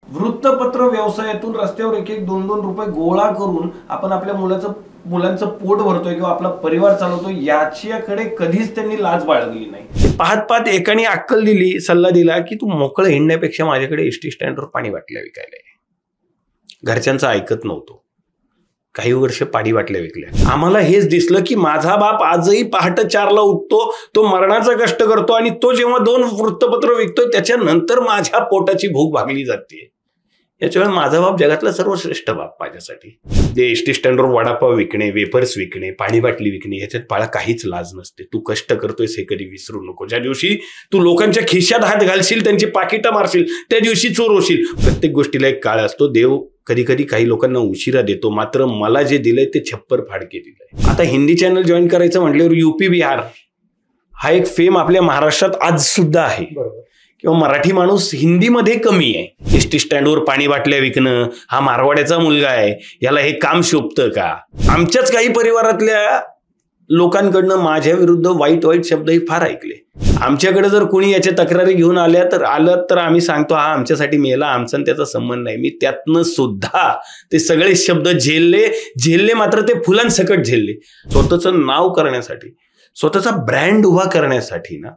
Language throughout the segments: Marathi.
वृत्तपत्र व्यवसायातून रस्त्यावर एक एक दोन दोन रुपये गोळा करून आपण आपल्या मुलांचं पोट भरतोय किंवा आपला परिवार चालवतोय, याच्याकडे कधीच त्यांनी लाज बाळगली नाही. पाहत पाहत एकाने अक्कल दिली, सल्ला दिला की तू मोकळं हिंडण्यापेक्षा माझ्याकडे एसटी स्टँडवर पाणी बाटल्या विकायला आहे. घरच्यांचं ऐकत नव्हतो. काही वर्ष पाणी बाटल्या विकल्या. आम्हाला हेच दिसलं की माझा बाप आजही पहाटे 4ला उठतो, तो मरणाचा कष्ट करतो आणि तो जेव्हा 2 वृत्तपत्र विकतोय त्याच्यानंतर माझ्या पोटाची भूक भागली जाते. याच्यावेळी माझा बाप जगातला सर्वश्रेष्ठ बाप माझ्यासाठी. ते एसटी स्टँडवर वडापाव विकणे, वेफर्स विकणे, पाणी बाटली विकणे, ह्याच्यात बाळा काहीच लाज नसते. तू कष्ट करतोयस हे कधी विसरू नको. ज्या दिवशी तू लोकांच्या खिशात हात घालशील, त्यांची पाकिटं मारशील, त्या दिवशी चोर होशील. प्रत्येक गोष्टीला एक काळ असतो. देव कधी कधी काही लोकांना उशिरा देतो, मात्र मला जे दिलंय ते छप्पर फाडके दिलंय. आता हिंदी चॅनल जॉईन करायचं म्हटल्यावर यूपी बिहार हा एक फेम आपल्या महाराष्ट्रात आज सुद्धा आहे. किंवा मराठी माणूस हिंदीमध्ये कमी आहे. एसटी स्टँडवर पाणी बाटल्या विकणं हा मारवाड्याचा मुलगा आहे, याला हे काम शोभतं का? आमच्याच काही परिवारातल्या लोकांकडनं माझ्या विरुद्ध वाईट वाईट शब्दही फार ऐकले. आमच्याकडे जर कोणी याच्या तक्रारी घेऊन आलं तर आम्ही सांगतो हा आमच्यासाठी मेला, आमचा त्याचा संबंध नाही. मी त्यातनं सुद्धा ते सगळे शब्द झेलले मात्र ते फुलांसकट झेलले. स्वतःचं नाव करण्यासाठी, स्वतःचा ब्रँड उभा करण्यासाठी ना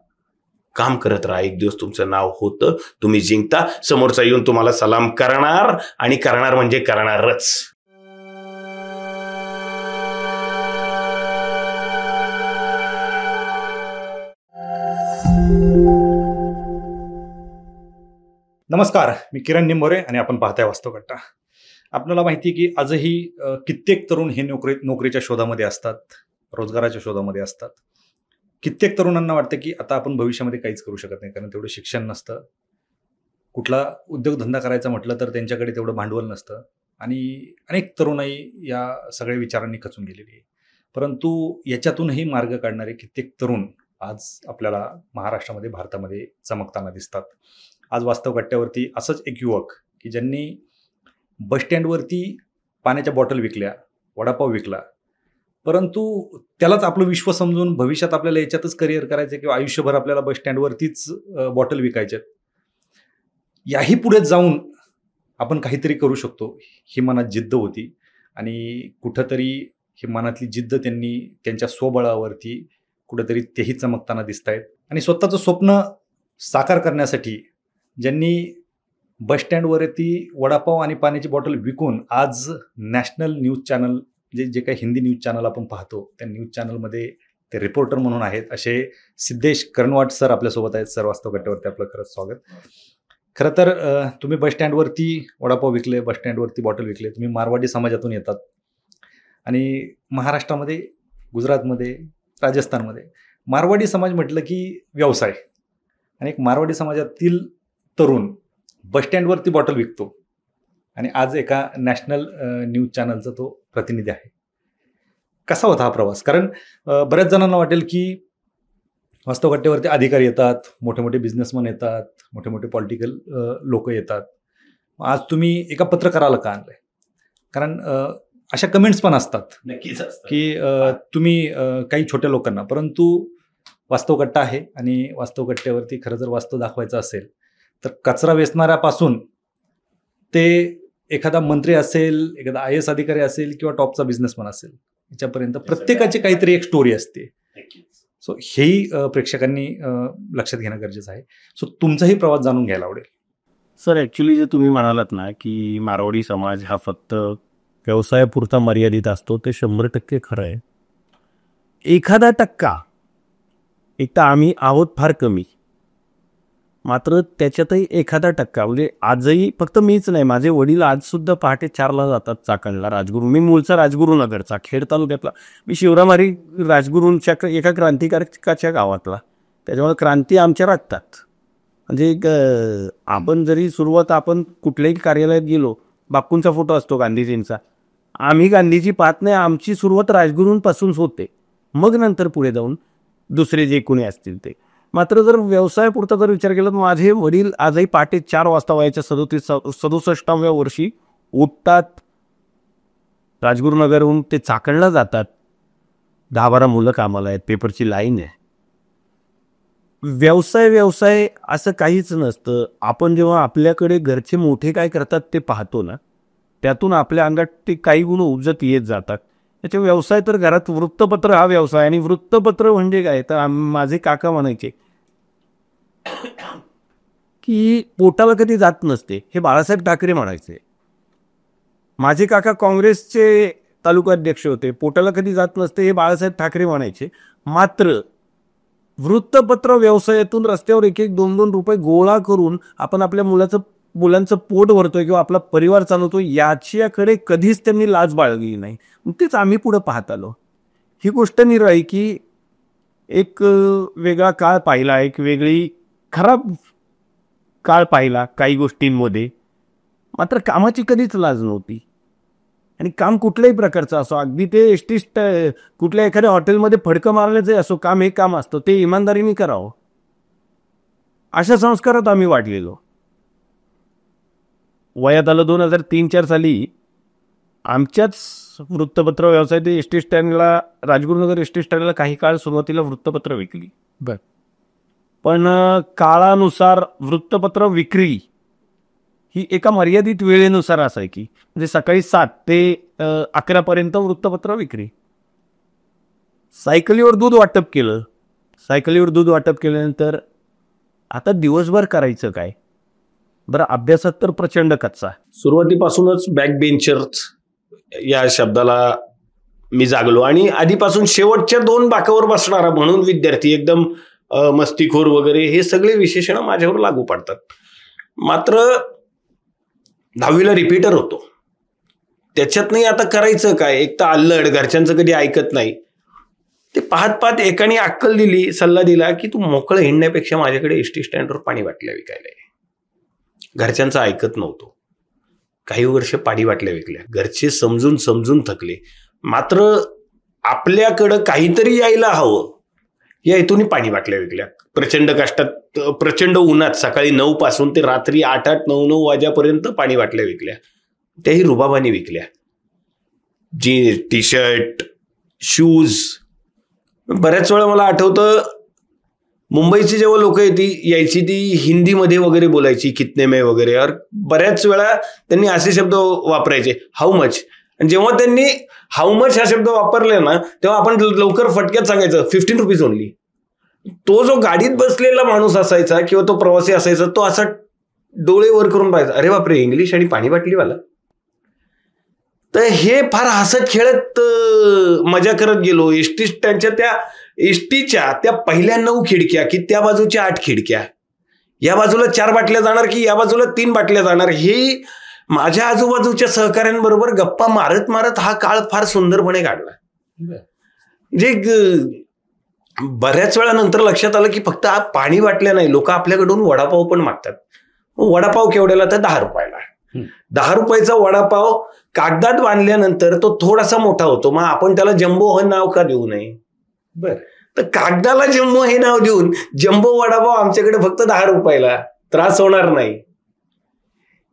काम करत राहा. एक दिवस तुमचं नाव होतं, तुम्ही जिंकता, समोरचा येऊन तुम्हाला सलाम करणार आणि करणार म्हणजे करणारच. नमस्कार, मी किरण निंबोरे आणि आपण पाहताय वास्तवकट्टा. आपल्याला माहिती आहे की आजही कित्येक तरुण हे नोकरीच्या शोधामध्ये असतात, रोजगाराच्या शोधामध्ये असतात. कित्येक तरुणांना वाटतं की आता आपण भविष्यामध्ये काहीच करू शकत नाही, कारण तेवढं शिक्षण नसतं. कुठला उद्योगधंदा करायचा म्हटलं तर त्यांच्याकडे तेवढं भांडवल नसतं आणि अनेक तरुणाई या सगळ्या विचारांनी खचून गेलेली आहे. परंतु याच्यातूनही मार्ग काढणारे कित्येक तरुण आज आपल्याला महाराष्ट्रामध्ये, भारतामध्ये चमकताना दिसतात. आज वास्तवकट्ट्यावरती असंच एक युवक की ज्यांनी बसस्टँडवरती पाण्याच्या बॉटल विकल्या, वडापाव विकला, परंतु त्यालाच आपलं विश्व समजून भविष्यात आपल्याला याच्यातच करिअर करायचं किंवा आयुष्यभर आपल्याला बसस्टँडवरतीच बॉटल विकायच्यात, याही पुढे जाऊन आपण काहीतरी करू शकतो ही मनात जिद्द होती. आणि कुठंतरी ही मनातली जिद्द त्यांनी त्यांच्या स्वबळावरती कुठंतरी तेही चमकताना दिसत आहेत. आणि स्वतःचं स्वप्न साकार करण्यासाठी ज्यांनी बसस्टँडवरती वडापाव आणि पाण्याची बॉटल विकून आज नॅशनल न्यूज चॅनल, जे काही हिंदी न्यूज चॅनल आपण पाहतो त्या न्यूज चॅनलमध्ये ते रिपोर्टर म्हणून आहेत, असे सिद्धेश कर्णवाट सर आपल्यासोबत आहेत. सर, वास्तवकट्ट्यावरती आपलं खरंच स्वागत. खरं तर तुम्ही बसस्टँडवरती वडापाव विकले, बसस्टँडवरती बॉटल विकले, तुम्ही मारवाडी समाजातून येतात आणि महाराष्ट्रामध्ये, गुजरातमध्ये, राजस्थानमध्ये मारवाडी समाज म्हटलं की व्यवसाय, आणि एक मारवाडी समाजातील तरुण बसस्टँडवरती बॉटल विकतो आणि आज एका नॅशनल न्यूज चॅनलचा तो प्रतिनिधी आहे. कसा होता हा प्रवास? कारण बऱ्याच जणांना वाटेल की वास्तवकट्ट्यावरती अधिकारी येतात, मोठे मोठे बिझनेसमॅन येतात, मोठे मोठे पॉलिटिकल लोक येतात. आज तुम्ही एका पत्रकाराला का आणलंय? कारण अशा कमेंट्स पण असतात नक्कीच असतात की तुम्ही काही छोट्या लोकांना, परंतु वास्तवकट्टा आहे आणि वास्तवकट्ट्यावरती खरं जर वास्तव दाखवायचं असेल तर कचरा वेचणाऱ्यापासून ते एखादा मंत्री असेल, एखादा IAS अधिकारी असेल किंवा टॉपचा बिझनेसमॅन असेल, याच्यापर्यंत प्रत्येकाची काहीतरी एक स्टोरी असते. सो हेही प्रेक्षकांनी लक्षात घेणं गरजेचं आहे. सो तुमचाही प्रवास जाणून घ्यायला आवडेल. सर, ॲक्च्युली जे तुम्ही म्हणालात ना की मारवाडी समाज हा फक्त व्यवसायापुरता मर्यादित असतो, ते 100% खरं आहे. एखादा टक्का, एक तर आम्ही आहोत फार कमी, मात्र त्याच्यातही एखादा टक्का, म्हणजे आजही फक्त मीच नाही, माझे वडील आजसुद्धा पहाटे 4ला जातात चाकणला. राजगुरू, मी मूळचा राजगुरुनगरचा, खेड तालुक्यातला. मी शिवरामारी राजगुरूंच्या एका क्रांतिकारकाच्या गावातला, त्याच्यामुळे क्रांती आमच्या रक्तात. म्हणजे आपण जरी सुरुवात, आपण कुठल्याही कार्यालयात गेलो, बापूंचा फोटो असतो गांधीजींचा, आम्ही गांधीजी पाहत नाही, आमची सुरुवात राजगुरूंपासूनच होते, मग नंतर पुढे जाऊन दुसरे जे कोणी असतील ते. मात्र जर व्यवसायापुरता जर विचार केला तर माझे वडील आजही पहाटे 4 वाजता वयाच्या 67व्या वर्षी उठतात, राजगुरुनगरहून ते चाकणला जातात. 10-12 मुलं कामाला आहेत, पेपरची लाईन आहे. व्यवसाय असं काहीच नसतं. आपण जेव्हा आपल्याकडे घरचे मोठे काय करतात ते पाहतो ना, त्यातून आपल्या अंगात ते काही गुण उपजत येत जातात. त्याचे व्यवसाय तर घरात वृत्तपत्र हा व्यवसाय, आणि वृत्तपत्र म्हणजे काय तर माझे काका म्हणायचे की पोटाला कधी जात नसते, हे बाळासाहेब ठाकरे म्हणायचे. माझे काका काँग्रेसचे तालुकाध्यक्ष होते, पोटाला कधी जात नसते हे बाळासाहेब ठाकरे म्हणायचे. मात्र वृत्तपत्र व्यवसायातून रस्त्यावर 1-2 रुपये गोळा करून आपण आपल्या मुलांचं पोट भरतोय किंवा आपला परिवार चालवतोय, याच्याकडे कधीच त्यांनी लाज बाळगली नाही. तेच आम्ही पुढे पाहत आलो. ही गोष्ट निराळी की एक वेगळा काळ पाहिला, एक वेगळी खराब काळ पाहिला काही गोष्टींमध्ये, मात्र कामाची कधीच लाज नव्हती. आणि काम कुठल्याही प्रकारचं असो, अगदी ते कुठल्या एखाद्या हॉटेलमध्ये फडकं मारल्याचं असो, काम हे काम असतं, ते इमानदारीने करावं, अशा संस्कारात आम्ही वाढलेलो. वयात आलं 2003-4 साली आमच्याच वृत्तपत्र व्यवसायात एस टी स्टँडला, राजगुरुनगर एस टी स्टँडला काही काळ सुरुवातीला वृत्तपत्र विकली. पण काळानुसार वृत्तपत्र विक्री ही एका मर्यादित वेळेनुसार असायची. म्हणजे सकाळी 7 ते 11 पर्यंत वृत्तपत्र विक्री. सायकलीवर दूध वाटप केलं. सायकलीवर दूध वाटप केल्यानंतर आता दिवसभर करायचं काय? बरं, अभ्यासात तर प्रचंड कच्चा. सुरुवातीपासूनच बॅक बेंचर्स या शब्दाला मी जागलो, आणि आधीपासून शेवटच्या 2 बाकावर बसणारा म्हणून विद्यार्थी, एकदम मस्तीखोर वगैरे, हे सगळे विशेषण माझ्यावर लागू पडतात. मात्र 10वीला रिपीटर होतो, त्याच्यात नाही आता करायचं काय? एक तर अल्लड, घरच्यांचं कधी ऐकत नाही. ते पाहत एकाने अक्कल दिली, सल्ला दिला की तू मोकळं हिंडण्यापेक्षा माझ्याकडे एस टी स्टँडवर पाणी बाटल्या विकायला आहे. घरच्यांचं ऐकत नव्हतो. काही वर्ष पाणी बाटल्या विकल्या. घरचे समजून थकले. मात्र आपल्याकडं काहीतरी यायला हवं या हेतून पाणी बाटल्या विकल्या. प्रचंड कष्टात, प्रचंड उन्हात, सकाळी 9 पासून ते रात्री 8-8, 9-9 वाजेपर्यंत पाणी बाटल्या विकल्या. त्याही रुबाबाने विकल्या. Jeans, T shirt, shoes. बऱ्याच वेळा मला आठवतं, मुंबईची जेव्हा लोक यायची ती हिंदीमध्ये वगैरे बोलायची, कितने में वगैरे. और बऱ्याच वेळा त्यांनी असे शब्द वापरायचे, हाऊ मच. आणि जेव्हा त्यांनी हाऊ मच हा शब्द वापरले ना, तेव्हा आपण लवकर फटक्यात सांगायचं 15 रुपीज ओनली. तो जो गाडीत बसलेला माणूस असायचा किंवा तो प्रवासी असायचा, तो असा डोळे वर करून पाहायचा, अरे बापरे, इंग्लिश आणि पाणी बाटलीवाला. तर हे फार हसत खेळत मजा करत गेलो. एसटी स्टँडच्या त्या एसटीच्या त्या पहिल्या 9 खिडक्या की त्या बाजूच्या 8 खिडक्या, या बाजूला 4 बाटल्या जाणार की या बाजूला 3 बाटल्या जाणार, हे माझ्या आजूबाजूच्या सहकाऱ्यांबरोबर गप्पा मारत हा काळ फार सुंदरपणे काढला. म्हणजे बऱ्याच वेळा नंतर लक्षात आलं की फक्त पाणी बाटल्या नाही, लोक आपल्याकडून वडापाव पण मागतात. वडापाव केवढ्याला? तर 10 रुपयाला. 10 रुपयाचा वडापाव कागदात बांधल्यानंतर तो थोडासा मोठा होतो, मग आपण त्याला जम्बो हे नाव का देऊ नये? बर, तर कागदाला जम्बो हे नाव देऊन जम्बो वडापाव आमच्याकडे फक्त 10 रुपयाला, त्रास होणार नाही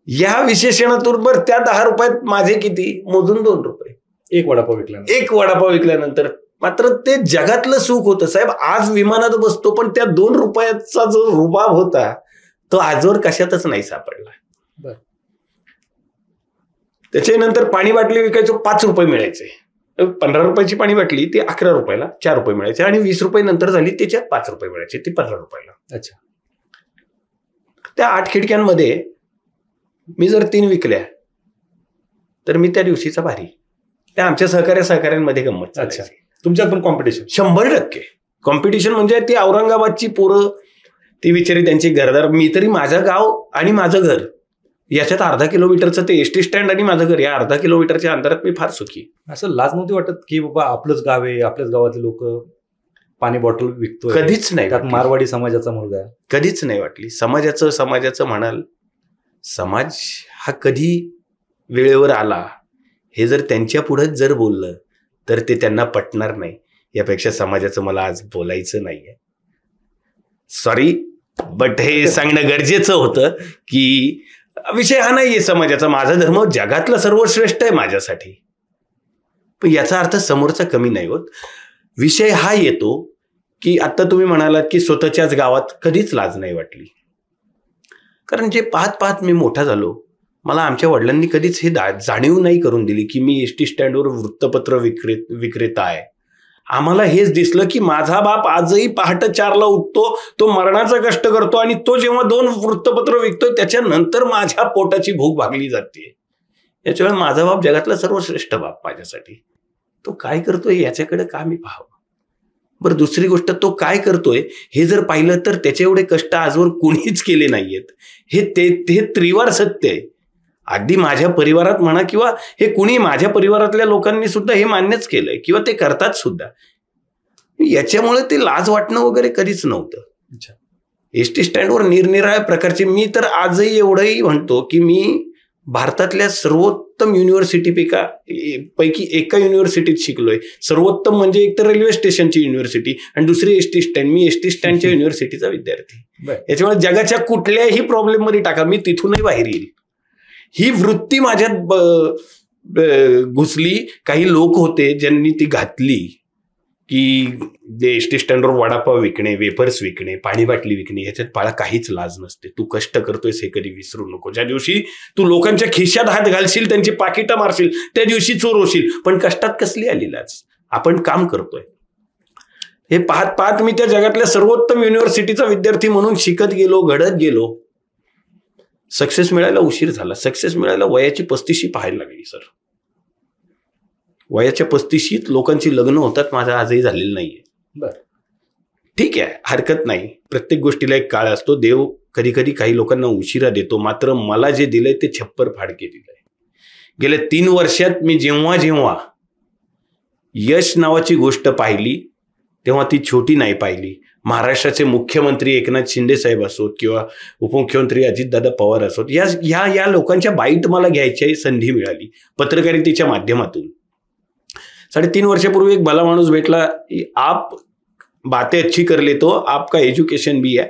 या विशेषणातून. बरं, त्या 10 रुपयात माझे किती मोजून 2 रुपये एक वडापाव विकल्यानंतर. मात्र ते जगातलं सुख होतं साहेब. आज विमानात बसतो, पण त्या 2 रुपयाचा जो रुबाब होता तो आजवर कशातच नाही सापडला. त्याच्यानंतर पाणी बाटली विकायचो, 5 रुपये मिळायचे. 15 रुपयाची पाणी बाटली ती 11 रुपयाला 4 रुपये मिळायचे, आणि 20 रुपये नंतर झाली त्याच्यात 5 रुपये मिळायचे, ती 15 रुपयाला. अच्छा. त्या 8 खिडक्यांमध्ये मी जर 3 विकल्या तर मी त्या दिवशीचा भारी. त्या आमच्या सहकाऱ्यांमध्ये गंमत चालायची. तुमच्यात पण कॉम्पिटिशन? 100% कॉम्पिटिशन. म्हणजे ती औरंगाबादची पोरं, ती विचारी त्यांची घरदार. मी तरी माझं गाव आणि माझं घर याच्यात अर्धा किलोमीटरचं ते एसटी स्टँड आणि माझं घर, या अर्धा किलोमीटरच्या अंतरात मी फार सुखी. असं लाज नव्हती वाटत की बाबा आपलंच गाव आहे, आपल्याच गावातले लोक पाणी बॉटल विकतोय? कधीच नाही. मारवाडी समाजाचा मुलगा, कधीच नाही वाटली. समाजाचं म्हणाल, समाज हा कधी वेळेवर आला हे जर त्यांच्या पुढेच जर बोललं तर ते त्यांना पटणार नाही. यापेक्षा समाजाचं मला आज बोलायचं नाहीये. सॉरी, बट हे सांगणं गरजेचं होतं की विषय हा नाहीये समाजाचा. माझा धर्म जगातला सर्वश्रेष्ठ आहे माझ्यासाठी, पण याचा अर्थ समोरचा कमी नाही होत. विषय हा येतो की आता तुम्ही म्हणालात की स्वतःच्याच गावात कधीच लाज नाही वाटली. कारण जे पाहत पाहत मी मोठा झालो, मला आमच्या वडिलांनी कधीच हे जाणीव नाही करून दिली की मी एस टी स्टँडवर वृत्तपत्र विक्रेता आहे. आम्हाला हेच दिसलं की माझा बाप आजही पहाटे 4ला उठतो, तो मरणाचा कष्ट करतो आणि तो जेव्हा 2 वृत्तपत्र विकतोय त्याच्यानंतर माझ्या पोटाची भूक भागली जाते. याच्यावेळी माझा बाप जगातला सर्वश्रेष्ठ बाप माझ्यासाठी. तो काय करतोय याच्याकडे का मी पाहावं. बरं, दुसरी गोष्ट, तो काय करतोय हे जर पाहिलं तर त्याचे एवढे कष्ट आजवर कुणीच केले नाहीयेत. हे त्रिवार सत्य आहे. अगदी माझ्या परिवारात म्हणा किंवा हे कुणी माझ्या परिवारातल्या लोकांनी सुद्धा हे मान्यच केलंय किंवा ते करतात सुद्धा. याच्यामुळे ते लाज वाटणं वगैरे कधीच नव्हतं. एस टी स्टँडवर निरनिराळ्या प्रकारचे, मी तर आजही एवढंही म्हणतो की मी भारतातल्या सर्वोत्तम पैकी एका युनिव्हर्सिटीत शिकलोय. सर्वोत्तम म्हणजे एक तर रेल्वे स्टेशनची युनिव्हर्सिटी आणि दुसरी एस टी स्टँड. मी एस टी स्टँडच्या युनिव्हर्सिटीचा विद्यार्थी. याच्यामुळे जगाच्या कुठल्याही प्रॉब्लेम मध्ये टाका, मी तिथूनही बाहेर येईल. ही वृत्ती माझ्यात घुसली. काही लोक होते ज्यांनी ती घातली की एस टी स्टँडवर वडापाव विकणे, वेफर्स विकणे, पाणी बाटली विकणे, ह्याच्यात बाळा काहीच लाज नसते. तू कष्ट करतोयस हे कधी विसरू नको. ज्या दिवशी तू लोकांच्या खिशात हात घालशील, त्यांची पाकिटं मारशील, त्या दिवशी चोर होशील. पण कष्टात कसली आली लाज. आपण काम करतोय. हे पाहत पाहत मी त्या जगातल्या सर्वोत्तम युनिव्हर्सिटीचा विद्यार्थी म्हणून शिकत गेलो, घडत गेलो. सक्सेस मिळायला उशीर झाला. सक्सेस मिळायला वयाची 35शी पाहायला लागली सर. वयाच्या 35शीत लोकांची लग्न होतात, माझं आजही झालेलं नाहीये. बरं, ठीक आहे, हरकत नाही. प्रत्येक गोष्टीला एक काळ असतो. देव कधी कधी काही लोकांना उशिरा देतो. मात्र मला जे दिलंय ते छप्पर फाडके दिलंय. गेल्या 3 वर्षात मी जेव्हा जेव्हा यश नावाची गोष्ट पाहिली तेव्हा ती छोटी नाही पाहिली. महाराष्ट्राचे मुख्यमंत्री एकनाथ शिंदे साहेब असोत किंवा उपमुख्यमंत्री अजितदादा पवार असोत, या लोकांच्या बाईट मला घ्यायची संधी मिळाली पत्रकारितेच्या माध्यमातून. 3.5 वर्षापूर्वी एक भला माणूस भेटला. आप बातें अच्छी कर लेते हो, आपका एजुकेशन भी है,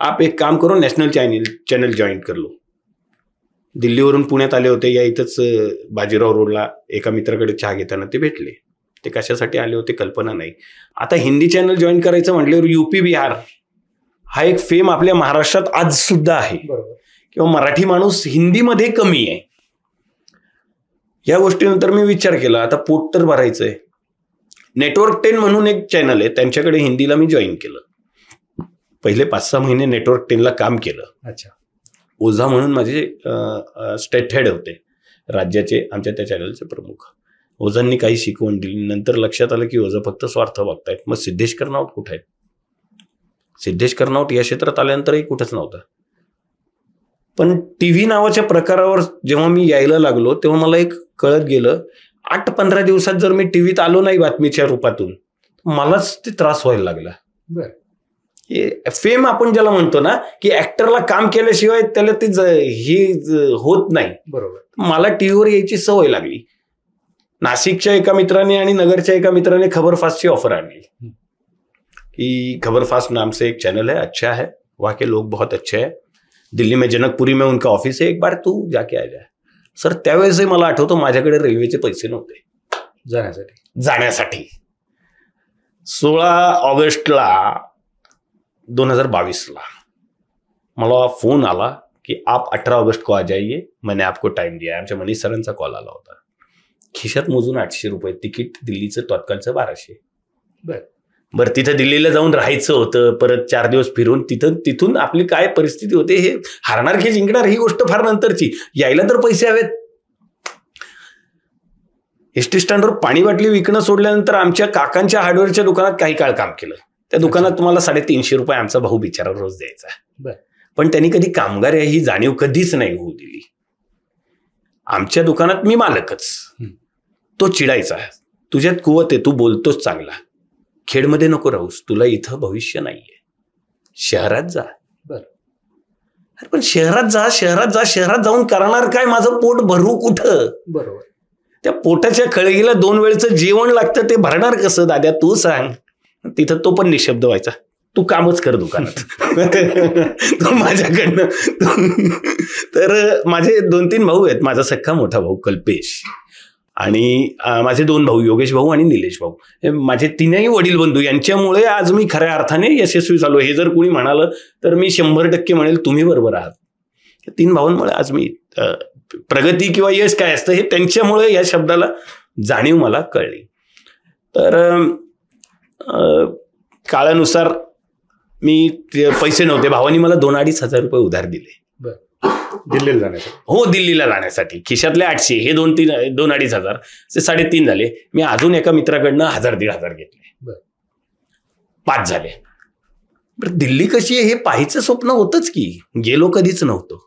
आप एक काम करो, नॅशनल चॅनल जॉईन कर लो. दिल्लीवरून पुण्यात आले होते. या इथंच बाजीराव रोडला एका मित्राकडे चहा घेताना ते भेटले. ते कशासाठी आले होते कल्पना नाही. आता हिंदी चॅनल जॉईन करायचं म्हटल्यावर UP बिहार हा एक फेम आपल्या महाराष्ट्रात आज सुद्धा आहे. किंवा मराठी माणूस हिंदीमध्ये कमी आहे. या गोष्टीनंतर मी विचार केला, आता पोट तर भरायचंय. नेटवर्क 10 म्हणून एक चॅनल आहे, त्यांच्याकडे हिंदीला मी जॉईन केलं. पहिले 5-6 महिने नेटवर्क 10ला काम केलं. अच्छा. ओझा म्हणून माझे स्टेट हेड होते राज्याचे, आमच्या त्या चॅनलचे प्रमुख. ओझांनी काही शिकवण दिली. नंतर लक्षात आलं की ओझा फक्त स्वार्थ बघतायत. मग सिद्धेश कर्नावट कुठे आहेत? सिद्धेश कर्नावट या क्षेत्रात आल्यानंतरही कुठंच नव्हता. पण TV नावाच्या प्रकारावर जेव्हा मी यायला लागलो तेव्हा मला एक कळत गेलं, 8-15 दिवसात जर मी टीव्हीत आलो नाही बातमीच्या रूपातून, मलाच ते त्रास व्हायला लागला. हे फेम आपण ज्याला म्हणतो ना, की ऍक्टरला काम केल्याशिवाय त्याला ते होत नाही. बरोबर. मला टीव्हीवर यायची सवय लागली. नाशिकच्या एका मित्राने आणि नगरच्या एका मित्राने खबरफास्टची ऑफर आणली कि खबरफास्ट नाम से एक चैनल है, अच्छा है, वहाँ के लोग बहुत अच्छे हैं, दिल्ली में जनकपुरी में उनका ऑफिस है, एक बार तू जाके आ जाए. सर, त्यावेळेसही मला आठवतं माझ्याकडे रेल्वेचे पैसे नव्हते जाण्यासाठी. 16 ऑगस्टला 2022ला मला फोन आला की आप 18 अगस्त को आ जाइए, मैंने आपको टाइम दिया. आमच्या मनीष सरांचा कॉल आला होता. खिशात मोजून 800 रुपये, तिकीट दिल्लीचं तत्कालचं 1200. बरं, तिथं दिल्लीला जाऊन राहायचं होतं, परत 4 दिवस फिरून तिथून आपली काय परिस्थिती होते, हे हारणार की जिंकणार ही गोष्ट फार नंतरची. यायला तर पैसे हवेत. एस टी स्टँडवर पाणी बाटली विकणं सोडल्यानंतर आमच्या काकांच्या हार्डवेअरच्या दुकानात काही काळ काम केलं. त्या दुकानात तुम्हाला 350 रुपये आमचा भाऊ बिचारा रोज द्यायचा. पण त्यांनी कधी कामगार ही जाणीव कधीच नाही होऊ दिली. आमच्या दुकानात मी मालकच. तो चिडायचा, तुझ्यात कुवत आहे, तू बोलतोच चांगला, खेडमध्ये नको राहूस, तुला इथं भविष्य नाहीये, शहरात जा. अरे पण शहरात जाऊन करणार काय? माझं पोट भरू कुठं? बरोबर. त्या पोटाच्या खळगीला 2 वेळचं जेवण लागतं, ते भरणार कसं दाद्या तू सांग. तिथं तो पण निशब्द व्हायचा, तू कामच कर दुकानात. तो माझ्याकडनं. तर माझे 2-3 भाऊ आहेत. माझा सख्खा मोठा भाऊ कल्पेश, आणि माझे 2 भाऊ, योगेश भाऊ आणि निलेश भाऊ, हे माझे 3ही वडील बंधू, यांच्यामुळे आज मी खऱ्या अर्थाने यशस्वी झालो. हे जर कोणी म्हणालं तर मी 100% म्हणेल तुम्ही बरोबर आहात. 3 भावांमुळे आज मी प्रगती किंवा यश काय असतं हे त्यांच्यामुळे या शब्दाला जाणीव मला कळली. तर काळानुसार मी पैसे नव्हते, भावानी मला 2,500 रुपये उधार दिले दिल्लीला जाण्यासाठी. हो, दिल्लीला जाण्यासाठी. खिशातले 800, हे 2,500 ते 3.5 झाले. मी अजून एका मित्राकडनं 1,000-1,500 घेतले, 5 झाले. बरं, दिल्ली कशी आहे हे पाहायचं स्वप्न होतंच की, गेलो कधीच नव्हतो.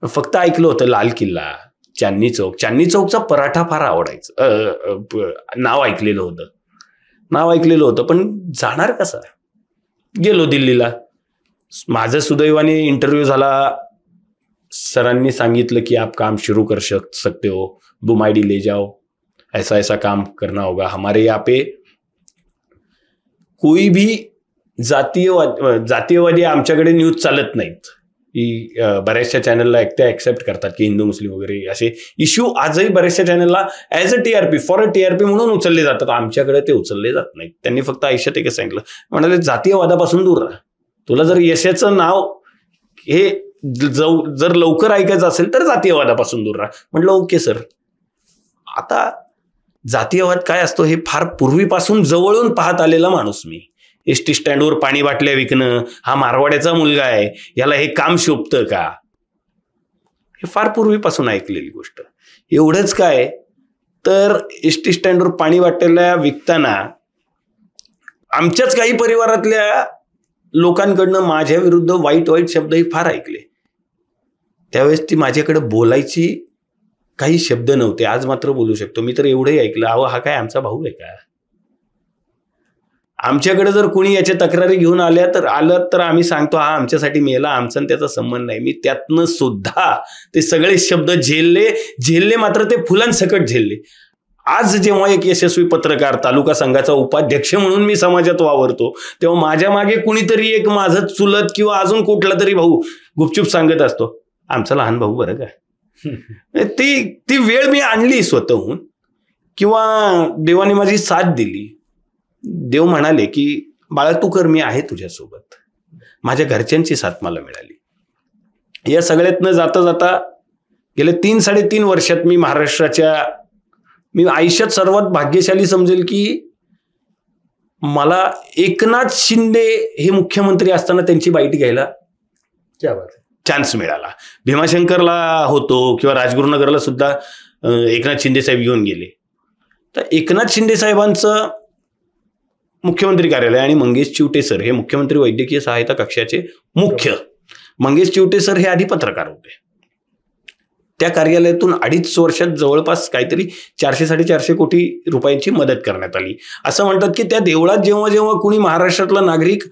फक्त ऐकलं होतं लाल किल्ला, चांदनी चौकचा पराठा फार आवडायचं, नाव ऐकलेलं होतं, पण जाणार कसा. गेलो दिल्लीला. माझं सुदैवाने इंटरव्ह्यू झाला. सरांनी सांगितलं की आप काम शुरू कर सकते हो, बुमाइडी ले जाओ, ऐसा ऐसा काम करना होगा. हमारे यहाँ पे कोई भी जातीयवादी आमच्याकडे न्यूज चालत नाहीत. की बऱ्याचशा चॅनलला ॲक्सेप्ट करतात की हिंदू मुस्लिम वगैरे असे इश्यू आजही बऱ्याचशा चॅनलला as a TRP, for a TRP म्हणून उचलले जातात. आमच्याकडे ते उचलले जात नाहीत. त्यांनी फक्त आयुष्यात एकच सांगितलं, म्हणाले जातीयवादापासून दूर राहा. तुला जर यशाचं नाव हे जर लवकर ऐकायचं असेल तर जातीयवादापासून दूर राहा. म्हटलं ओके सर. आता जातीयवाद काय असतो हे फार पूर्वीपासून जवळून पाहत आलेला माणूस मी. एसटी स्टँडवर पाणी बाटल्या विकणं, हा मारवाड्याचा मुलगा आहे, याला हे काम शोभतं का, हे फार पूर्वीपासून ऐकलेली गोष्ट. एवढंच काय तर एसटी स्टँडवर पाणी बाटल्या विकताना आमच्याच काही परिवारातल्या लोकांकडनं माझ्या विरुद्ध वाईट शब्दही फार ऐकले. त्यावेळेस ती माझ्याकडे बोलायची काही शब्द नव्हते. आज मात्र बोलू शकतो. मी तर एवढंही ऐकलं, अहो हा काय आमचा भाऊ आहे का. आमच्याकडे जर कोणी याच्या तक्रारी घेऊन आलं तर आम्ही सांगतो हा आमच्यासाठी मेला, आमचा त्याचा संबंध नाही. मी त्यातनं सुद्धा ते सगळे शब्द झेलले मात्र ते फुलांसकट झेलले. आज जेव्हा एक यशस्वी पत्रकार, तालुका संघाचा उपाध्यक्ष म्हणून मी समाजात वावरतो, तेव्हा माझ्या मागे कुणीतरी एक माझं चुलत किंवा अजून कुठला तरी भाऊ गुपचूप सांगत असतो, आमचा लहान भाऊ बरं का. ती वेळ मी आणली स्वतःहून, किंवा देवाने माझी साथ दिली. देव म्हणाले की बाळा तू कर, मी आहे तुझ्यासोबत. माझ्या घरच्यांची साथ मला मिळाली. या सगळ्यातनं जाता जाता गेल्या 3-3.5 वर्षात मी आयुष्यात सर्वात भाग्यशाली समजेल की मला एकनाथ शिंदे हे मुख्यमंत्री असताना त्यांची बाईट घ्यायला चान्स मिळाला. भीमाशंकरला होतो किंवा राजगुरुनगरला सुद्धा एकनाथ शिंदे साहेब घेऊन गेले. तर एकनाथ शिंदे साहेबांचं मुख्यमंत्री कार्यालय आणि मंगेश चिवटे सर हे मुख्यमंत्री वैद्यकीय सहायता कक्षाचे मुख्य, मंगेश चिवटे सर हे आधी पत्रकार होते. त्या कार्यालयातून 2.5 वर्षात जवळपास काहीतरी 400-450 कोटी रुपयांची मदत करण्यात आली. असं म्हणतात की त्या देवळात जेव्हा जेव्हा कुणी महाराष्ट्रातला नागरिक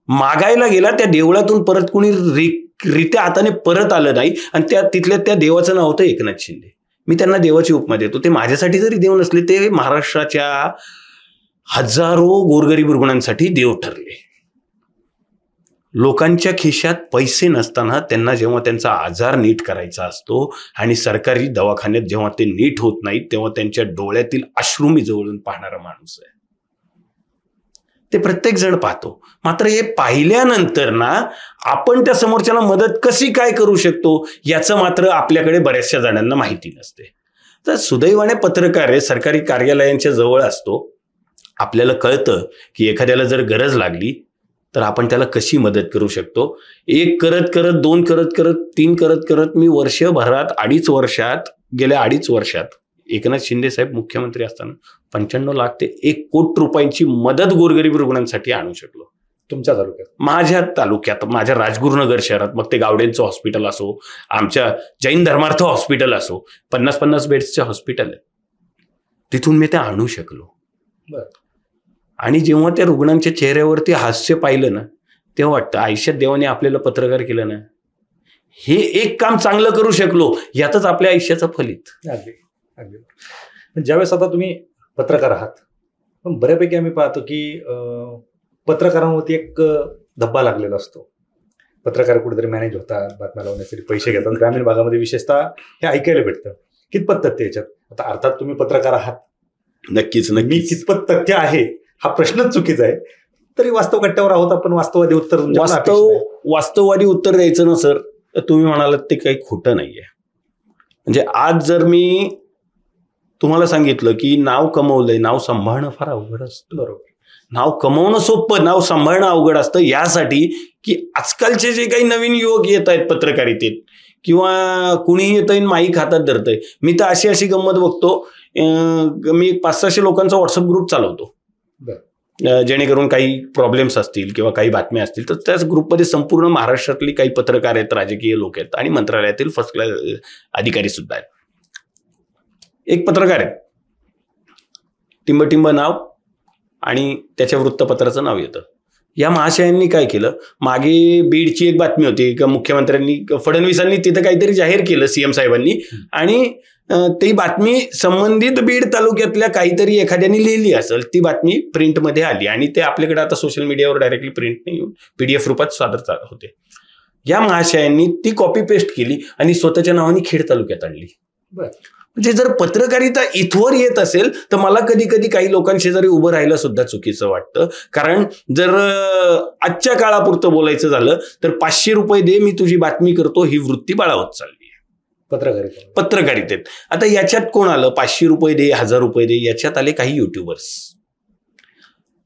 मागायला गेला, त्या देवळातून परत कुणी रित्या हाताने परत आलं नाही. आणि तिथल्या त्या देवाचं नाव होतं एकनाथ शिंदे. मी त्यांना देवाची उपमा देतो. ते माझ्यासाठी जरी देव नसले, ते महाराष्ट्राच्या हजारो गोरगरीब रुग्णांसाठी देव ठरले. लोकांच्या खिशात पैसे नसताना त्यांना जेव्हा त्यांचा आजार नीट करायचा असतो आणि सरकारी दवाखान्यात जेव्हा ते नीट होत नाहीत, तेव्हा त्यांच्या डोळ्यातील अश्रू मी जवळून पाहणारा माणूस आहे. ते प्रत्येक जण पाहतो. मात्र हे पाहिल्यानंतर ना आपण त्या समोरच्याला मदत कशी काय करू शकतो याचं मात्र आपल्याकडे बऱ्याचशा जणांना माहिती नसते. तर सुदैवाने पत्रकार आहे, सरकारी कार्यालयांच्या जवळ असतो. आपल्याला कळतं की एखाद्याला जर गरज लागली तर आपण त्याला कशी मदत करू शकतो. 1 करत करत 2 करत करत 3 करत करत मी वर्षभरात गेल्या 2.5 वर्षात एकनाथ शिंदे साहेब मुख्यमंत्री असताना 95 लाख ते 1 कोटी रुपयांची मदत गोरगरीब रुग्णांसाठी आणू शकलो. तुमच्या तालुक्यात? माझ्या तालुक्यात, माझ्या राजगुरुनगर शहरात. मग ते गावडेंचं हॉस्पिटल असो, आमच्या जैन धर्मार्थ हॉस्पिटल असो, 50-50 बेड्सचे हॉस्पिटल आहे, तिथून मी ते आणू शकलो. आणि जेव्हा त्या रुग्णांच्या चेहऱ्यावरती हास्य पाहिलं ना, तेव्हा वाटतं आयुष्यात देवाने आपल्याला पत्रकार केलं ना, हे एक काम चांगलं करू शकलो, यातच आपल्या आयुष्याचं फलित. अगदी. ज्यावेळेस आता तुम्ही पत्रकार आहात, पण बऱ्यापैकी आम्ही पाहतो की पत्रकारांवरती एक धब्बा लागलेला असतो. पत्रकार कुठेतरी मॅनेज होतात, बातम्या लावण्यासाठी पैसे घेतात. ग्रामीण भागामध्ये विशेषतः हे ऐकायला भेटतं. कितपत तथ्य याच्यात? आता अर्थात तुम्ही पत्रकार आहात, नक्कीच मी नक्कीच. कितपत तथ्य आहे हा प्रश्नच चुकीचा आहे, तरी वास्तव कट्ट्यावर आहोत आपण, वास्तववादी उत्तर तुमच्याकडून अपेक्षित आहे. वास्तववादी उत्तर द्यायचं ना सर, तर तुम्ही म्हणालात ते काही खोटं नाहीये. म्हणजे आज जर मी तुम्हाला सांगितलं की नाव कमवलंय, नाव सांभाळणं फार अवघड असतं. बरोबर. नाव कमवणं सोपं, नाव सांभाळणं अवघड असतं. यासाठी की आजकालचे जे काही नवीन युवक येत आहेत पत्रकारितेत, किंवा कुणीही येतंय माईक हातात धरतंय. मी तर अशी गंमत बघतो, मी 500-600 लोकांचा व्हॉट्सअप ग्रुप चालवतो, जेणेकरून काही प्रॉब्लेम्स असतील किंवा काही बातम्या असतील तर त्याच ग्रुपमध्ये संपूर्ण महाराष्ट्रातली काही पत्रकार आहेत, राजकीय लोक आहेत आणि मंत्रालयातील फर्स्ट क्लास अधिकारी सुद्धा आहेत. एक पत्रकार आहेत, टिंब नाव आणि त्याच्या वृत्तपत्राचं नाव येतं. या महाशयांनी काय केलं, मागे बीडची एक बातमी होती का मुख्यमंत्र्यांनी, फडणवीसांनी तिथं काहीतरी जाहीर केलं सीएम साहेबांनी, आणि ती बातमी संबंधित बीड तालुक्यातल्या काहीतरी एखाद्याने लिहिली असेल, ती बातमी प्रिंटमध्ये आली आणि ते आपल्याकडे आता सोशल मीडियावर डायरेक्टली प्रिंट नाही येऊन PDF रूपात सादर होते. या महाशयांनी ती कॉपी पेस्ट केली आणि स्वतःच्या नावाने खेड तालुक्यात आणली. म्हणजे जर पत्रकारिता इथवर येत असेल तर मला कधी कधी काही लोकांशेजारी उभं राहायला सुद्धा चुकीचं वाटतं. कारण जर आजच्या काळापुरतं बोलायचं झालं तर 500 रुपये दे मी तुझी बातमी करतो ही वृत्ती बाळावत चालली आहे पत्रकारितेत. आता याच्यात कोण आलं, 500 रुपये दे, 1000 रुपये दे, याच्यात आले काही युट्यूबर्स.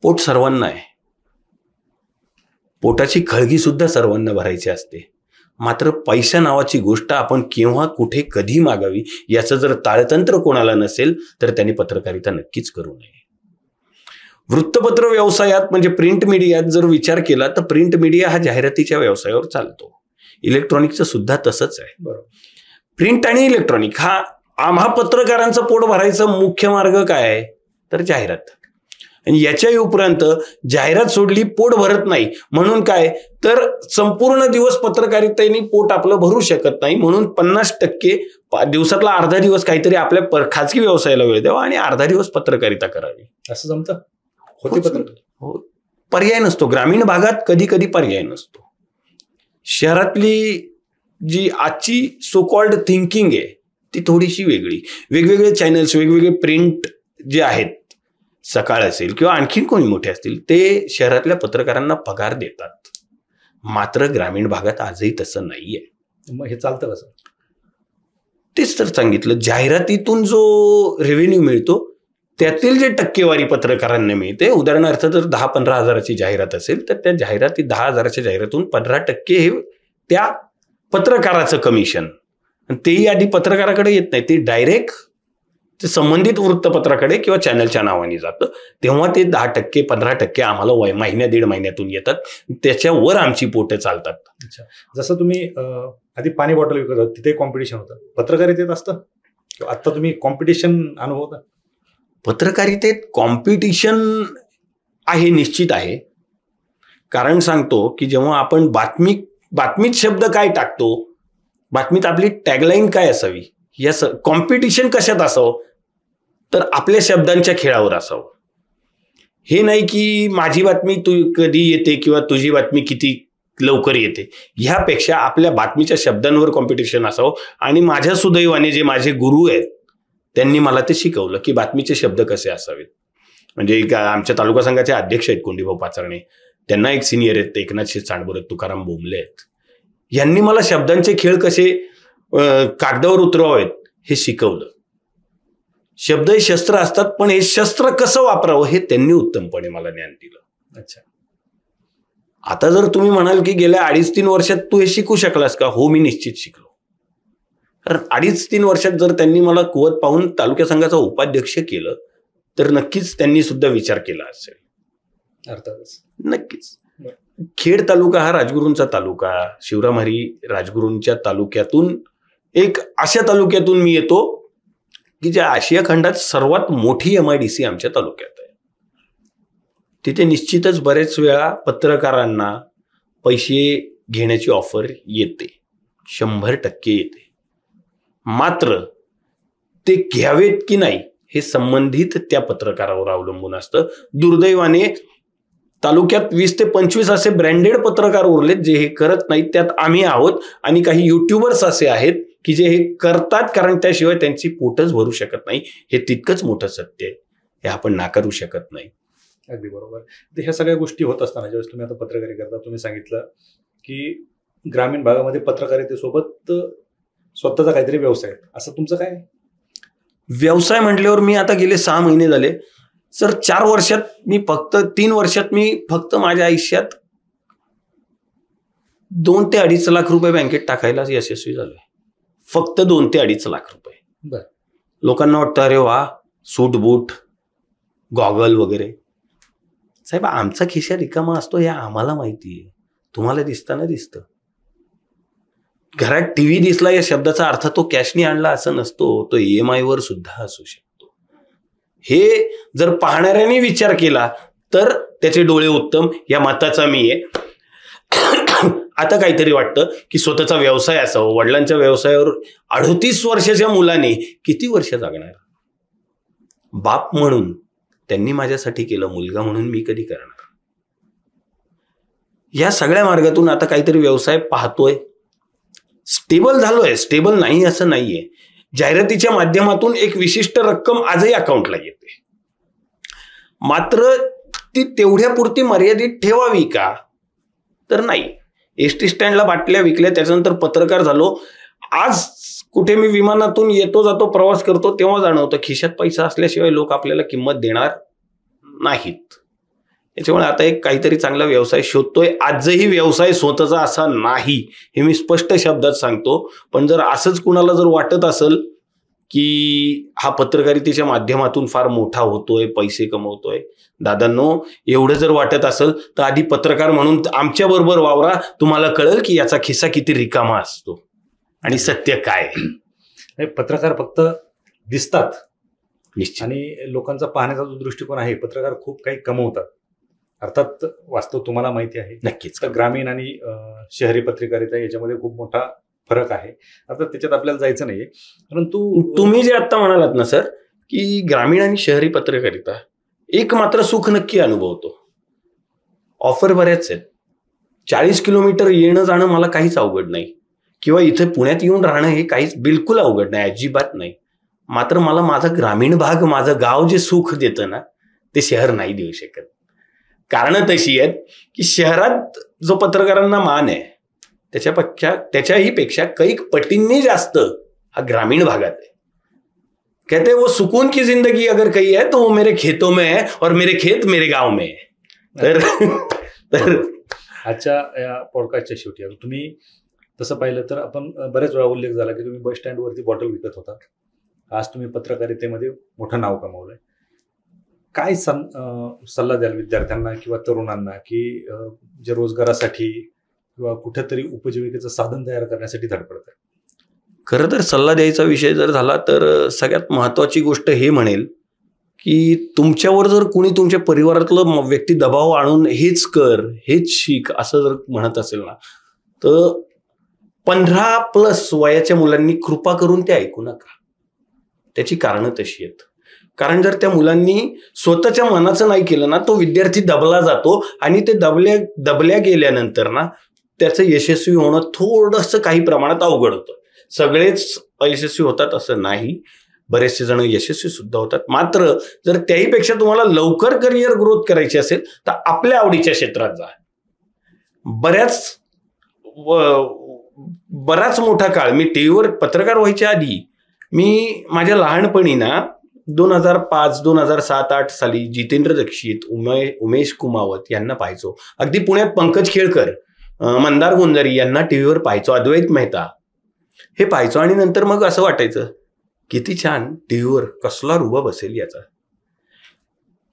पोट सर्वांना आहे, पोटाची खळगी सुद्धा सर्वांना भरायची असते, मात्र पैसा नावाची गोष्ट आपण केव्हा कुठे कधी मागावी याचं जर ताळतंत्र कोणाला नसेल तर त्यांनी पत्रकारिता नक्कीच करू नये. वृत्तपत्र व्यवसायात म्हणजे प्रिंट मीडियात जर विचार केला तर प्रिंट मीडिया हा जाहिरातीच्या व्यवसायावर चालतो. इलेक्ट्रॉनिकचं सुद्धा तसंच आहे. बरोबर. प्रिंट आणि इलेक्ट्रॉनिक हा आम्हा पत्रकारांचं पोट भरायचा मुख्य मार्ग काय आहे तर जाहिरात. आणि याच्या उपरांत जाहिरात सोडली पोट भरत नाही, म्हणून काय तर संपूर्ण दिवस पत्रकारितेने पोट आपलं भरू शकत नाही, म्हणून 50% दिवसातला अर्धा दिवस काहीतरी आपल्या खाजगी व्यवसायाला वेळ द्यावा आणि अर्धा दिवस पत्रकारिता करावी. असं जमतं हो, पर्याय नसतो. ग्रामीण भागात कधी कधी पर्याय नसतो. शहरातली जी आजची सो कॉल्ड थिंकिंग आहे ती थोडीशी वेगळी. वेगवेगळे चॅनल्स, वेगवेगळे प्रिंट जे आहेत, सकाळ असेल किंवा आणखीन कोणी मोठे असतील, ते शहरातल्या पत्रकारांना पगार देतात. मात्र ग्रामीण भागात आजही तसं नाहीये. मग हे चालतं कसं? तेच तर सांगितलं, जाहिरातीतून जो रेव्हेन्यू मिळतो त्यातील जे टक्केवारी पत्रकारांना मिळते, उदाहरणार्थ जर 10-15 हजाराची जाहिरात असेल तर त्या जाहिराती 10 हजाराच्या जाहिरातून 15% हे त्या पत्रकाराचं कमिशन. तेही आधी पत्रकाराकडे येत नाही, ते डायरेक्ट ते संबंधित वृत्तपत्राकडे किंवा चॅनलच्या नावाने जातं. तेव्हा ते 10%, 15% आम्हाला महिन्या 1.5 महिन्यातून येतात. त्याच्यावर आमची पोटं चालतात. अच्छा, जसं तुम्ही आधी पाणी बॉटल विकत होता तिथे कॉम्पिटिशन होतं, पत्रकारितेत असतं? आता तुम्ही कॉम्पिटिशन अनुभवता? पत्रकारितेत कॉम्पिटिशन आहे, निश्चित आहे. कारण सांगतो की जेव्हा आपण बातमीत शब्द काय टाकतो, बातमीत आपली टॅगलाईन काय असावी, या कॉम्पिटिशन कशात असावं तर आपल्या शब्दांच्या खेळावर असावं. हे नाही की माझी बातमी तू कधी येते किंवा तुझी बातमी किती लवकर येते, ह्यापेक्षा आपल्या बातमीच्या शब्दांवर कॉम्पिटिशन असावं. आणि माझ्या सुदैवाने जे माझे गुरु आहेत त्यांनी मला ते शिकवलं की बातमीचे शब्द कसे असावेत. म्हणजे आमच्या तालुका संघाचे अध्यक्ष आहेत कोंडीभाऊ पाचारणे, त्यांना एक सिनियर आहेत एकनाथ चांडबर, तुकाराम बोंबले आहेत. यांनी मला शब्दांचे खेळ कसे कागदावर उतरवावेत हे शिकवलं. शब्द हे शस्त्र असतात, पण हे शस्त्र कसं वापरावं हे त्यांनी उत्तमपणे मला ज्ञान दिलं. अच्छा, आता जर तुम्ही म्हणाल की गेल्या 2.5-3 वर्षात तू हे शिकू शकलास का, हो मी निश्चित शिकलो. कारण 2.5-3 वर्षात जर त्यांनी मला कुवत पाहून तालुका संघाचा उपाध्यक्ष केलं तर नक्कीच त्यांनी सुद्धा विचार केला असेल. अर्थातच, नक्कीच. खेड तालुका हा राजगुरूंचा तालुका, शिवरामहरी राजगुरूंच्या तालुक्यातून एक अशा तालुक्यातून मी येतो की ज्या आशिया खंडात सर्वात मोठी MIDC आमच्या तालुक्यात आहे. तिथे निश्चितच बरेच वेळा पत्रकारांना पैसे घेण्याची ऑफर येते, 100% येते. मात्र ते घ्यावेत की नाही हे संबंधित त्या पत्रकारावर अवलंबून असतं. दुर्दैवाने तालुक्यात 20 ते 25 असे ब्रँडेड पत्रकार उरलेत जे हे करत नाहीत. त्यात आम्ही आहोत आणि काही युट्यूबर्स असे आहेत की जे हे करतात कारण त्याशिवाय त्यांची पोटच भरू शकत नाही. हे तितकंच मोठं सत्य आहे, हे आपण नाकारू शकत नाही. अगदी बरोबर. तर ह्या सगळ्या गोष्टी होत असताना ज्यावेळेस तुम्ही आता पत्रकारी करता, तुम्ही सांगितलं की ग्रामीण भागामध्ये पत्रकारितेसोबत स्वतःचा काहीतरी व्यवसाय आहे, असं तुमचं काय? व्यवसाय म्हटल्यावर मी आता गेले 6 महिने झाले सर, 4 वर्षात मी फक्त 3 वर्षात मी फक्त माझ्या आयुष्यात 2 ते 2.5 लाख रुपये बँकेत टाकायला यशस्वी झालोय. फक्त 2 ते 2.5 लाख रुपये. बर. लोकांना वाटतं अरे वा, सूट बूट, गॉगल वगैरे. साहेब, आमचा खिशा रिकामा असतो हे आम्हाला माहिती आहे. तुम्हाला दिसताना दिसतं. घरात टीव्ही दिसला या शब्दाचा अर्थ तो कॅशनी आणला असं नसतो, तो EMI वर सुद्धा असू शकतो. हे जर पाहणाऱ्यांनी विचार केला तर त्याचे डोळे उत्तम, या मताचा मी आहे. आता काहीतरी वाटतं की स्वतःचा व्यवसाय असावा. वडिलांच्या व्यवसायावर 38 वर्षाच्या मुलाने किती वर्ष जगणार? बाप म्हणून त्यांनी माझ्यासाठी केलं, मुलगा म्हणून मी कधी करणार? या सगळ्या मार्गातून आता काहीतरी व्यवसाय पाहतोय, स्टेबल झालोय. स्टेबल नाही असं नाहीये. जाहिरातीच्या माध्यमातून एक विशिष्ट रक्कम आजही अकाउंटला येते, मात्र ती तेवढ्या पुरती मर्यादित ठेवावी का? तर नाही. एसटी स्टँडला बाटल्या विकल्या, त्याच्यानंतर पत्रकार झालो. आज कुठे मी विमानातून येतो जातो प्रवास करतो तेव्हा जाणवतं खिशात पैसा असल्याशिवाय लोक आपल्याला किंमत देणार नाहीत. त्याच्यामुळे आता एक काहीतरी चांगला व्यवसाय शोधतोय. आजही व्यवसाय स्वतःचा असा नाही हे मी स्पष्ट शब्दात सांगतो. पण जर असंच कुणाला जर वाटत असेल की हा पत्रकारितेच्या माध्यमातून फार मोठा होतोय, पैसे कमवतोय, दादांनो, एवढं जर वाटत असेल तर आधी पत्रकार म्हणून आमच्या बरोबर वावरा. तुम्हाला कळेल की याचा खिस्सा किती रिकामा असतो आणि सत्य काय. पत्रकार फक्त दिसतात निश्चित, आणि लोकांचा पाहण्याचा जो दृष्टिकोन आहे, पत्रकार खूप काही कमवतात. अर्थात वास्तव तुम्हाला माहिती आहे. नक्कीच. तर ग्रामीण आणि शहरी पत्रकारिता याच्यामध्ये खूप मोठा फरक आहे. आता त्याच्यात आपल्याला जायचं नाहीये, परंतु तुम्ही जे आता म्हणालात ना सर की ग्रामीण आणि शहरी पत्रकारिता, एक मात्र सुख नक्की अनुभवतो. ऑफर बऱ्याच आहेत. 40 किलोमीटर येणं जाणं मला काहीच अवघड नाही, किंवा इथे पुण्यात येऊन राहणं हे काहीच बिलकुल अवघड नाही, अजिबात नाही. मात्र मला माझा ग्रामीण भाग, माझं गाव जे सुख देतं ना, ते शहर नाही देऊ शकत. कारणं तशी आहेत की शहरात जो पत्रकारांना मान आहे त्याच्याही पेक्षा कैक पटींनी जास्त हा ग्रामीण भागात आहे. कहते वो सुकून की जिंदगी अगर कही है तो वो मेरे खेतों में है और मेरे खेत मेरे गाव में है. तर आजच्या या पॉडकास्टच्या शेवटी आता तुम्ही तसं पाहिलं तर आपण बरेच वेळा उल्लेख झाला की तुम्ही बस स्टँडवरती बॉटल विकत होता. आज तुम्ही पत्रकारितेमध्ये मोठं नाव कमावलंय. काय सल्ला द्याल विद्यार्थ्यांना किंवा तरुणांना की जे रोजगारासाठी किंवा कुठेतरी उपजीविकेचं साधन तयार करण्यासाठी धडपडत आहे? खरं तर सल्ला द्यायचा विषय जर झाला तर सगळ्यात महत्त्वाची गोष्ट हे म्हणेल की तुमच्यावर जर कुणी तुमच्या परिवारातलं व्यक्ती दबाव आणून हेच कर, हेच शिक असं जर म्हणत असेल ना, तर 15+ वयाच्या मुलांनी कृपा करून ते ऐकू नका. त्याची कारणं तशी आहेत. कारण जर त्या मुलांनी स्वतःच्या मनाचं नाही केलं ना, तो विद्यार्थी दबला जातो आणि ते दबल्या गेल्यानंतर ना त्याचं यशस्वी होणं थोडंसं काही प्रमाणात अवघड होतं. सगळेच अयशस्वी होतात असं नाही, बरेचसे जण यशस्वी सुद्धा होतात. मात्र जर त्याहीपेक्षा तुम्हाला लवकर करिअर ग्रोथ करायची असेल तर आपल्या आवडीच्या क्षेत्रात जा. बराच मोठा काळ मी टीव्हीवर पत्रकार व्हायच्या आधी मी माझ्या लहानपणी ना 2005, 2007-08 साली जितेंद्र दीक्षित, उमेश कुमावत यांना पाहायचो. अगदी पुण्यात पंकज खेळकर, मंदार गुंजारी यांना टीव्हीवर पाहायचो, अद्वैत मेहता हे पाहायचो. आणि नंतर मग असं वाटायचं किती छान टीव्हीवर कसला रुबा बसेल याचा.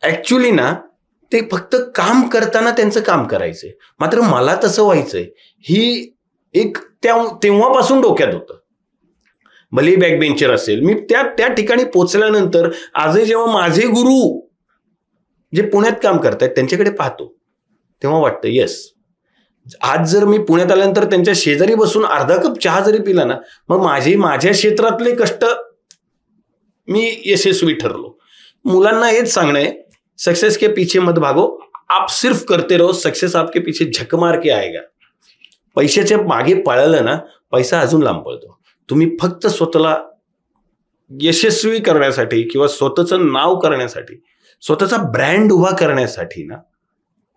ऍक्च्युली ना ते फक्त काम करताना त्यांचं काम करायचंय, मात्र मला तसं व्हायचंय ही एक तेव्हापासून डोक्यात होतं. भले बॅक बेंचर असेल, मी त्या ठिकाणी पोचल्यानंतर आजही जेव्हा माझे गुरु जे पुण्यात काम करतायत त्यांच्याकडे पाहतो तेव्हा वाटतं येस, आज जर मी पुण्यात आल्यानंतर त्यांच्या शेजारी बसून अर्धा कप चहा जरी पिला ना, मग माझ्या क्षेत्रातले कष्ट मी यशस्वी ठरलो. मुलांना हेच सांगणं आहे, सक्सेस के पीछे मत भागो, आप सिर्फ करते रहो, सक्सेस आपके पीछे झक मार के आएगा. पैशाच्या मागे पळालं ना, पैसा अजून लांब पळतो. तुम्ही फक्त स्वतःला यशस्वी करण्यासाठी किंवा स्वतःचं नाव करण्यासाठी, स्वतःचा ब्रँड उभा करण्यासाठी ना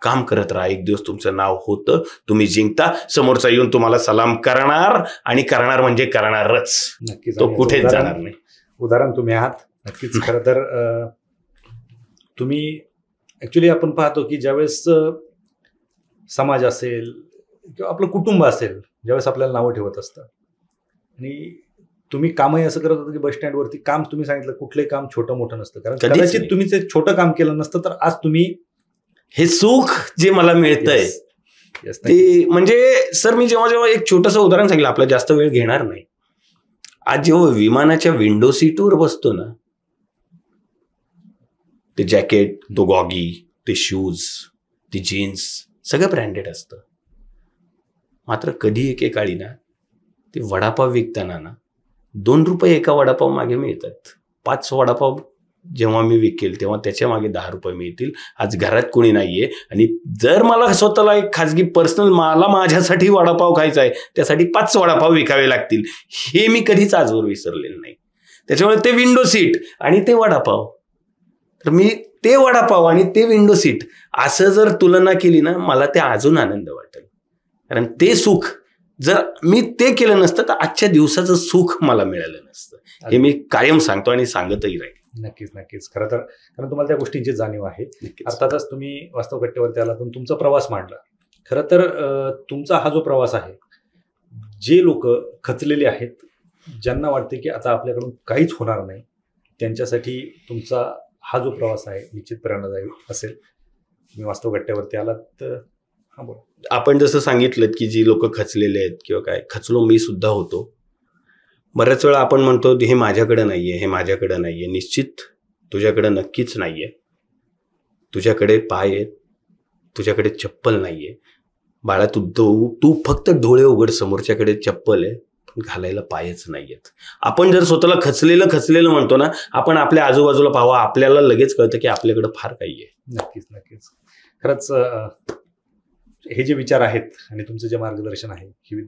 काम करत राहा. एक दिवस तुमचं नाव होतं, तुम्ही जिंकता, समोरचा येऊन तुम्हाला सलाम करणार आणि करणार म्हणजे करणारच. नक्कीच. तो आणि कुठेच उदाहरण- जाणार नाही. उदाहरण तुम्ही आहात. नक्कीच. खरं तर तुम्ही ऍक्च्युली आपण पाहतो की ज्यावेळेस समाज असेल किंवा आपलं कुटुंब असेल, ज्यावेळेस आपल्याला नावं ठेवत असतं आणि तुम्ही कामही असं करत होतं की बस स्टँडवरती काम तुम्ही सांगितलं कुठलंही काम छोटं मोठं नसतं, कारण कधीच कदाचित नाही. तुम्ही ते छोटं काम केलं नसतं तर आज तुम्ही हे सुख जे मला मिळतंय Yes, yes, ते म्हणजे सर, मी जेव्हा जेव्हा एक छोटंसं उदाहरण सांगितलं, आपला जास्त वेळ घेणार नाही. आज जेव्हा विमानाच्या विंडो सीटवर बसतो ना, ते जॅकेट, तो गॉगी, ते शूज, ती जीन्स सगळं ब्रँडेड असतं. मात्र कधी एकेकाळी ना ते वडापाव विकताना ना 2 रुपये एका वडापाव मागे मिळतात. 5 वडापाव जेव्हा मी विकेल तेव्हा त्याच्या मागे 10 रुपये मिळतील. आज घरात कोणी नाहीये आणि जर मला स्वतःला एक खाजगी पर्सनल, मला माझ्यासाठी वडापाव खायचा आहे, त्यासाठी 5 वडापाव विकावे लागतील. हे मी कधीच आजवर विसरलेलं नाही. त्याच्यामुळे ते विंडो सीट आणि ते वडापाव, तर मी ते वडापाव आणि ते विंडो सीट असं जर तुलना केली ना, मला ते अजून आनंद वाटेल. कारण ते सुख जर मी ते केलं नसतं तर आजच्या दिवसाचं सुख मला मिळालं नसतं. हे मी कायम सांगतो आणि सांगतही राहील. नक्कीच. नक्कीच. खरं तर कारण तुम्हाला त्या गोष्टींची जाणीव आहे. नक्कीच. अर्थातच तुम्ही वास्तव कट्ट्यावरती आलात आणि तुमचा प्रवास मांडला. खरं तर तुमचा हा जो प्रवास आहे, जे लोक खचलेले आहेत, ज्यांना वाटते की आता आपल्याकडून काहीच होणार नाही, त्यांच्यासाठी तुमचा हा जो प्रवास आहे निश्चित प्रेरणादायी असेल. तुम्ही वास्तव कट्ट्यावरती आलात तर हा बोला. आपण जसं सांगितलं की जी लोक खचलेले आहेत किंवा काय, खचलो मी सुद्धा होतो. बऱ्याच वेळा आपण म्हणतो हे माझ्याकडे नाहीये, हे माझ्याकडे नाहीये. निश्चित तुझ्याकडे नक्कीच नाहीये. तुझ्याकडे पाय आहेत, तुझ्याकडे चप्पल नाहीये. बाळा, तू फक्त डोळे उघड, समोरच्याकडे चप्पल आहे पण घालायला पायच नाहीयेत. आपण जर स्वतःला खचलेलं म्हणतो ना, आपण आपल्या आजूबाजूला पाहावं, आपल्याला लगेच कळतं की आपल्याकडे फार काही आहे. नक्कीच. नक्कीच. खरंच हे जे विचार आहेत आणि तुमचं जे मार्गदर्शन आहे ही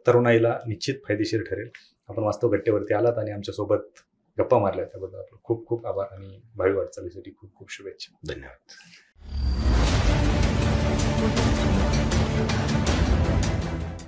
तरुणाईला निश्चित फायदेशीर ठरेल. आपण वास्तव कट्ट्यावरती आलात आणि आमच्यासोबत गप्पा मारल्या त्याबद्दल आपलं खूप खूप आभार आणि भावी वाटचालीसाठी खूप खूप शुभेच्छा. धन्यवाद.